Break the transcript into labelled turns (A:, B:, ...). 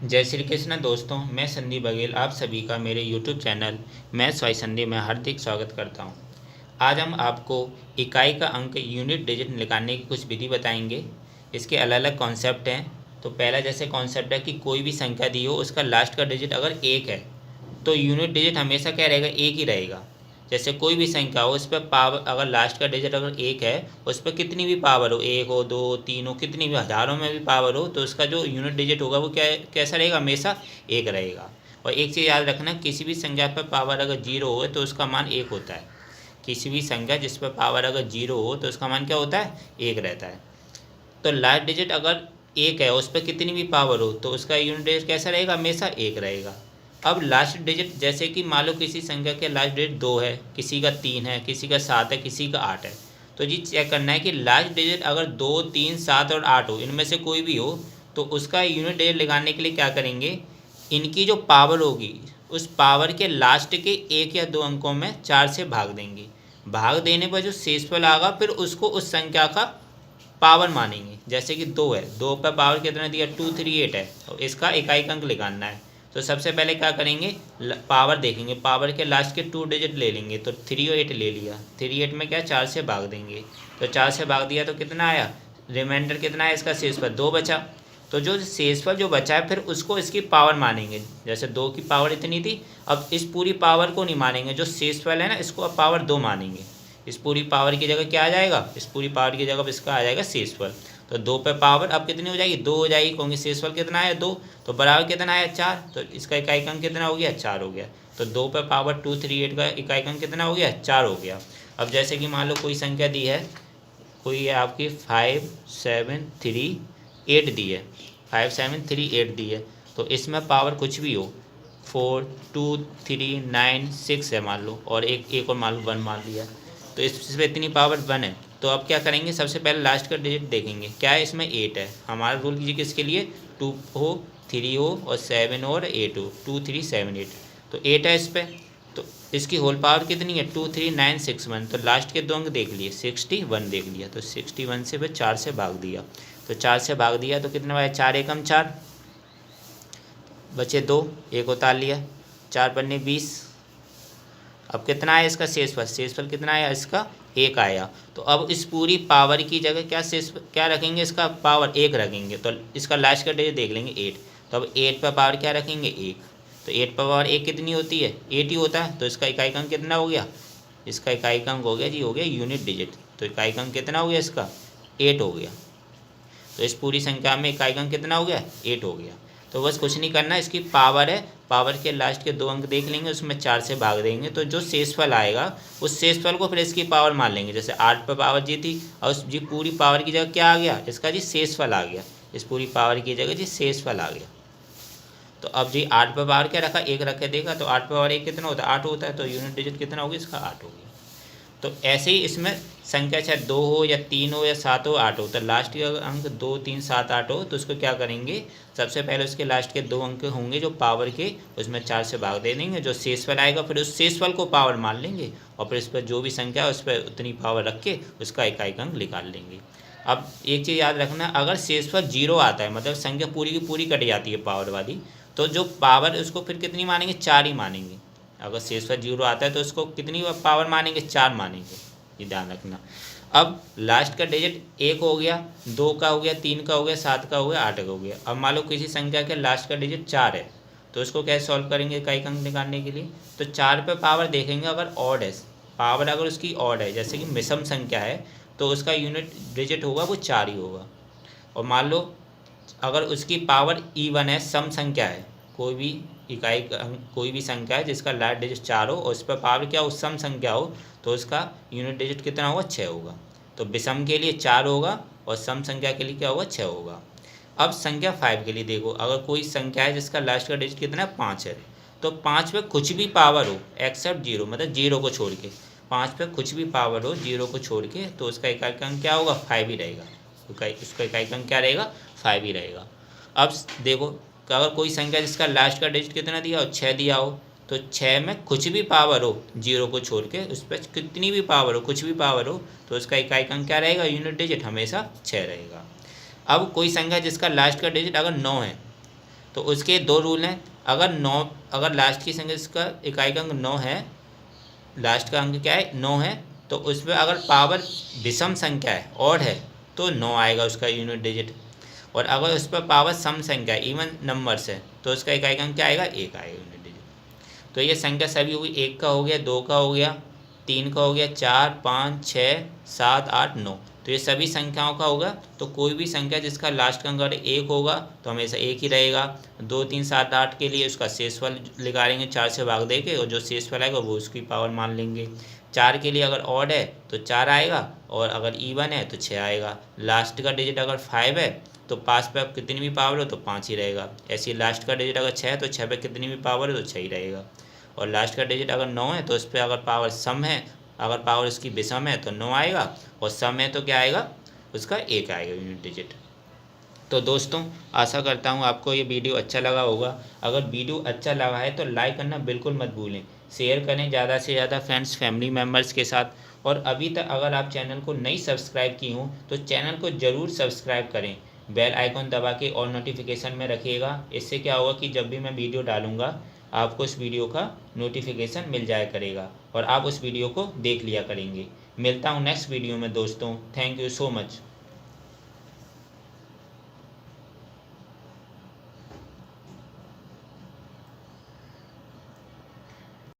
A: जय श्री कृष्ण दोस्तों, मैं संदीप बघेल आप सभी का मेरे YouTube channel maths by Sandeep में हार्दिक स्वागत करता हूं। आज हम आपको इकाई का अंक यूनिट डिजिट निकालने की कुछ विधि बताएंगे। इसके अलग अलग कॉन्सेप्ट हैं। तो पहला जैसे कॉन्सेप्ट है कि कोई भी संख्या दी हो उसका लास्ट का डिजिट अगर एक है तो यूनिट डिजिट हमेशा क्या रहेगा, एक ही रहेगा। जैसे कोई भी संख्या हो उस पर पावर अगर लास्ट का डिजिट अगर एक है, उस पर कितनी भी पावर हो, एक हो, दो, तीन हो, कितनी भी हज़ारों में भी पावर हो, तो उसका जो यूनिट डिजिट होगा वो कैसा रहेगा, हमेशा एक रहेगा। और एक चीज़ याद रखना, किसी भी संख्या पर पावर अगर जीरो हो तो उसका मान एक होता है। किसी भी संख्या जिस पर पावर अगर जीरो हो तो उसका मान क्या होता है, एक रहता है। तो लास्ट डिजिट अगर एक है, उस पर कितनी भी पावर हो तो उसका यूनिट डिजिट कैसा रहेगा, हमेशा एक रहेगा। अब लास्ट डिजिट जैसे कि मान लो किसी संख्या के लास्ट डिजिट दो है, किसी का तीन है, किसी का सात है, किसी का आठ है। तो जी चेक करना है कि लास्ट डिजिट अगर दो, तीन, सात और आठ हो, इनमें से कोई भी हो, तो उसका यूनिट डिजिट लगाने के लिए क्या करेंगे, इनकी जो पावर होगी उस पावर के लास्ट के एक या दो अंकों में चार से भाग देंगे। भाग देने पर जो शेषफल आएगा फिर उसको उस संख्या का पावर मानेंगे। जैसे कि दो है, दो पर पावर कितना दिया, 238 है, तो इसका इकाई अंक निकालना है। तो सबसे पहले क्या करेंगे, पावर देखेंगे, पावर के लास्ट के टू डिजिट ले लेंगे। तो 38 ले लिया, 38 में क्या चार से भाग देंगे, तो चार से भाग दिया तो कितना आया, रिमाइंडर कितना है इसका, शेषफल दो बचा। तो जो शेषफल जो बचा है फिर उसको इसकी पावर मानेंगे। जैसे दो की पावर इतनी थी, अब इस पूरी पावर को नहीं मानेंगे, जो शेषफल है ना इसको अब पावर दो मानेंगे। इस पूरी पावर की जगह क्या आ जाएगा, इस पूरी पावर की जगह इसका आ जाएगा शेषफल। तो दो पे पावर अब कितनी हो जाएगी, दो हो जाएगी, क्योंकि शेषफल कितना है, दो, तो बराबर कितना है, चार। तो इसका इकाई अंक कितना हो गया, चार हो गया। तो दो पे पावर 238 का इकाई अंक कितना हो गया, चार हो गया। अब जैसे कि मान लो कोई संख्या दी है, कोई है आपकी 5738 दी है, 5738 दी है। तो इसमें पावर कुछ भी हो, 4 2 3 9 6 है मान लो, और एक और मान लो 1 मान लिया, तो इसमें इतनी पावर 1 है। तो अब क्या करेंगे, सबसे पहले लास्ट का डिजिट देखेंगे, क्या है इसमें 8 है। हमारा रूल कीजिए किसके लिए, 2 हो, 3 हो और 7 हो और 8 हो, 2378। तो 8 है इस पर, तो इसकी होल पावर कितनी है, 23961। तो लास्ट के दो अंक देख लिए, 61 देख लिया, तो 61 से फिर चार से भाग दिया। तो चार से भाग दिया तो कितना आया, चार एकम चार, बचे दो, एक उतार लिया, चार पन्ने 20। अब कितना आया इसका शेषफल, शेषफल कितना आया इसका, एक आया। तो अब इस पूरी पावर की जगह क्या शेष क्या रखेंगे, इसका पावर एक रखेंगे। तो इसका लास्ट का डिजिट देख लेंगे 8। तो अब 8 पर पावर क्या रखेंगे, एक। तो 8 पर पावर एक कितनी होती है, 8 ही होता है। तो इसका इकाई अंक कितना हो गया, इसका इकाई अंक हो गया जी, हो गया यूनिट डिजिट। तो इकाई अंक कितना हो गया इसका, 8 हो गया। तो इस पूरी संख्या में इकाई अंक कितना हो गया, 8 हो गया। तो बस कुछ नहीं करना, इसकी पावर है, पावर के लास्ट के दो अंक देख लेंगे, उसमें चार से भाग देंगे, तो जो शेषफल आएगा उस शेषफल को फिर इसकी पावर मान लेंगे। जैसे 8 पर पावर जी थी, और उस जी पूरी पावर की जगह क्या आ गया, इसका जी शेषफल आ गया। इस पूरी पावर की जगह जी शेषफल आ गया। तो अब जी 8 पर पावर क्या रखा, एक रखे देखा, तो 8 पर पावर एक कितना होता है, 8 होता है। तो यूनिट डिजिट कितना होगा इसका, 8 हो गया। तो ऐसे ही इसमें संख्या चाहे दो हो या तीन हो या सात हो, आठ हो, तो लास्ट के अंक 2 3 7 8 हो, तो उसको क्या करेंगे, सबसे पहले उसके लास्ट के दो अंक होंगे जो पावर के, उसमें चार से भाग दे देंगे। जो शेषफल आएगा फिर उस शेषफल को पावर मान लेंगे, और फिर इस पर जो भी संख्या है उस पर उतनी पावर रख के उसका इकाई अंक निकाल लेंगे। अब एक चीज़ याद रखना, अगर शेषफल जीरो आता है, मतलब संख्या पूरी की पूरी कट जाती है पावर वाली, तो जो पावर उसको फिर कितनी मानेंगे, चार ही मानेंगे। अगर शेषफल जीरो आता है तो उसको कितनी पावर मानेंगे, चार मानेंगे, ये ध्यान रखना। अब लास्ट का डिजिट एक हो गया, दो का हो गया, तीन का हो गया, सात का हो गया, आठ का हो गया। अब मान लो किसी संख्या के लास्ट का डिजिट चार है, तो उसको कैसे सॉल्व करेंगे इकाई अंक निकालने के लिए, तो चार पे पावर देखेंगे, अगर ऑड है, पावर अगर उसकी ऑड है, जैसे कि मिसम संख्या है, तो उसका यूनिट डिजिट होगा वो चार ही होगा। और मान लो अगर उसकी पावर इवन है, सम संख्या है, कोई भी इकाई कोई भी संख्या है जिसका लास्ट डिजिट चार हो और उस पर पावर क्या हो, सम संख्या हो, तो उसका यूनिट डिजिट कितना होगा, छः होगा। तो विषम के लिए चार होगा और सम संख्या के लिए क्या होगा, छः होगा। अब संख्या 5 के लिए देखो, अगर कोई संख्या है जिसका लास्ट का डिजिट कितना है, 5 है, तो 5 पे कुछ भी पावर हो एक्सेप्ट जीरो, मतलब जीरो को छोड़ के, 5 पे कुछ भी पावर हो जीरो को छोड़ के, तो उसका इकाई अंक क्या होगा, 5 ही रहेगा। उसका इकाई अंक क्या रहेगा, 5 ही रहेगा। अब देखो, अगर कोई संख्या जिसका लास्ट का डिजिट कितना दिया हो, 6 दिया हो, तो 6 में कुछ भी पावर हो जीरो को छोड़ के, उस पर कितनी भी पावर हो, कुछ भी पावर हो, तो उसका इकाई अंक क्या रहेगा, यूनिट डिजिट हमेशा 6 रहेगा। अब कोई संख्या जिसका लास्ट का डिजिट अगर 9 है, तो उसके दो रूल हैं। अगर लास्ट की संख्या इसका इकाई का अंक 9 है, लास्ट का अंक क्या है 9 है, तो उसमें अगर पावर विषम संख्या है, ऑड है, तो 9 आएगा उसका यूनिट डिजिट। और अगर उस पर पावर सम संख्या इवन नंबर्स है तो उसका इकाई का अंक क्या आएगा 1 आएगा यूनिट डिजिट। तो ये संख्या सभी हुई, 1 का हो गया, 2 का हो गया, 3 का हो गया, 4, 5, 6, 7, 8, 9। तो ये सभी संख्याओं का होगा। तो कोई भी संख्या जिसका लास्ट का अंक अगर 1 होगा तो हमेशा 1 ही रहेगा। 2, 3, 7, 8 के लिए उसका शेषफल निकालेंगे 4 से भाग दे के, और जो शेषफल आएगा वो उसकी पावर मान लेंगे। 4 के लिए अगर ऑड है तो 4 आएगा, और अगर इवन है तो 6 आएगा। लास्ट का डिजिट अगर 5 है तो 5 पे कितनी भी पावर हो तो 5 ही रहेगा। ऐसे ही लास्ट का डिजिट अगर 6 है तो 6 पे कितनी भी पावर हो तो 6 ही रहेगा। और लास्ट का डिजिट अगर 9 है तो उस पर अगर पावर सम है, अगर पावर उसकी विषम है तो 9 आएगा, और सम है तो क्या आएगा उसका 1 आएगा यूनिट डिजिट। तो दोस्तों आशा करता हूँ आपको ये वीडियो अच्छा लगा होगा। अगर वीडियो अच्छा लगा है तो लाइक करना बिल्कुल मत भूलें, शेयर करें ज़्यादा से ज़्यादा फ्रेंड्स फैमिली मेम्बर्स के साथ। और अभी तक अगर आप चैनल को नहीं सब्सक्राइब की हो तो चैनल को ज़रूर सब्सक्राइब करें, बेल आइकॉन दबा के और नोटिफिकेशन में रखिएगा। इससे क्या होगा कि जब भी मैं वीडियो डालूँगा आपको उस वीडियो का नोटिफिकेशन मिल जाया करेगा, और आप उस वीडियो को देख लिया करेंगे। मिलता हूँ नेक्स्ट वीडियो में दोस्तों। Thank you so much.